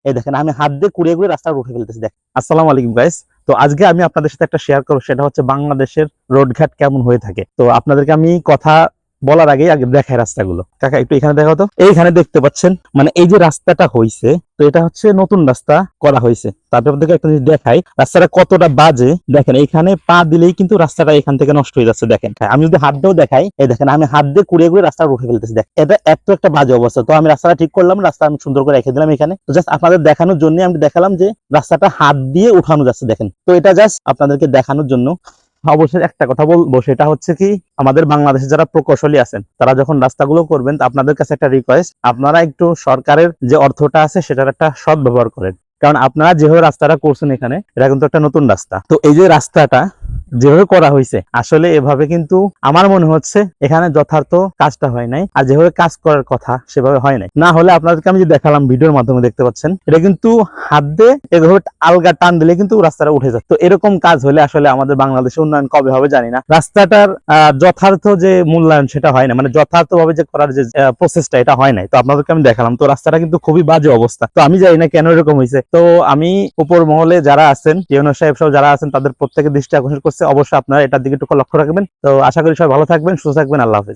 এই দেখেন আমি হাত দিয়ে কুড়িয়ে কুড়িয়ে রাস্তা উঠে ফেলতেছি। দেখ, আসসালামু আলাইকুম গাইস। তো আজকে আমি আপনাদের সাথে একটা শেয়ার করবো, সেটা হচ্ছে বাংলাদেশের রোডঘাট কেমন হয়ে থাকে। তো আপনাদেরকে আমি কথা বলার আগে দেখাই রাস্তাগুলো। কাকা একটু এখানে দেখাও তো। এইখানে দেখতে পাচ্ছেন, মানে এই যে রাস্তাটা হইছে, তো এটা হচ্ছে নতুন রাস্তা করা হয়েছে। তারপর আপনাদেরকে একটা জিনিস দেখাই রাস্তাটা কতটা বাজে। দেখেন এইখানে পা দিলেই কিন্তু রাস্তাটা এখান থেকে নষ্ট হয়ে যাচ্ছে। দেখেন আমি যদি হাত দিয়েও দেখাই, এই দেখেন আমি হাত দিয়ে কুড়িয়ে কুড়িয়ে রাস্তা উঠে ফেলতেছি। দেখ, এটা এত একটা বাজে অবস্থা। তো আমি রাস্তাটা ঠিক করলাম, রাস্তা আমি সুন্দর করে রেখে দিলাম এখানে। তো জাস্ট আপনাদের দেখানোর জন্য আমি দেখালাম যে রাস্তাটা হাত দিয়ে উঠানো যাচ্ছে। দেখেন, তো এটা জাস্ট আপনাদেরকে দেখানোর জন্য। অবশ্যই একটা কথা বলবো, সেটা হচ্ছে কি, আমাদের বাংলাদেশে যারা প্রকৌশলী আছেন তারা যখন রাস্তাগুলো করবেন, আপনাদের কাছে একটা রিকোয়েস্ট, আপনারা একটু সরকারের যে অর্থটা আছে সেটার একটা সৎ ব্যবহার করেন। কারণ আপনারা যেভাবে রাস্তাটা করছেন এখানে, এটা কিন্তু একটা নতুন রাস্তা। তো এই যে রাস্তাটা যেভাবে করা হয়েছে, আসলে এভাবে কিন্তু আমার মনে হচ্ছে এখানে যথার্থ কাজটা হয় নাই, আর যেভাবে কাজ করার কথা সেভাবে হয় নাই। না হলে আপনাদেরকে আমি যে দেখালাম ভিডিওর মাধ্যমে, দেখতে পাচ্ছেন এটা কিন্তু হাত দিয়ে এভাবে আলগা টান দিলে কিন্তু রাস্তাটা উঠে যায়। তো এরকম কাজ হলে আসলে আমাদের বাংলাদেশে উন্নয়ন কবে হবে জানি না। রাস্তাটার যথার্থ যে মূল্যায়ন সেটা হয় না, মানে যথার্থ ভাবে যে করার যে প্রসেসটা, এটা হয় নাই। তো আপনাদেরকে আমি দেখালাম, তো রাস্তাটা কিন্তু খুবই বাজে অবস্থা। তো আমি জানি না কেন এরকম হয়েছে। তো আমি উপর মহলে যারা আছেন, ইউনুস সাহেব সব যারা আছেন, তাদের প্রত্যেকের দৃষ্টি আকর্ষণ করছে। অবশ্যই আপনারা এটার দিকে একটু লক্ষ্য রাখবেন। তো আশা করি সবাই ভালো থাকবেন, সুস্থ থাকবেন। আল্লাহ হাফেজ।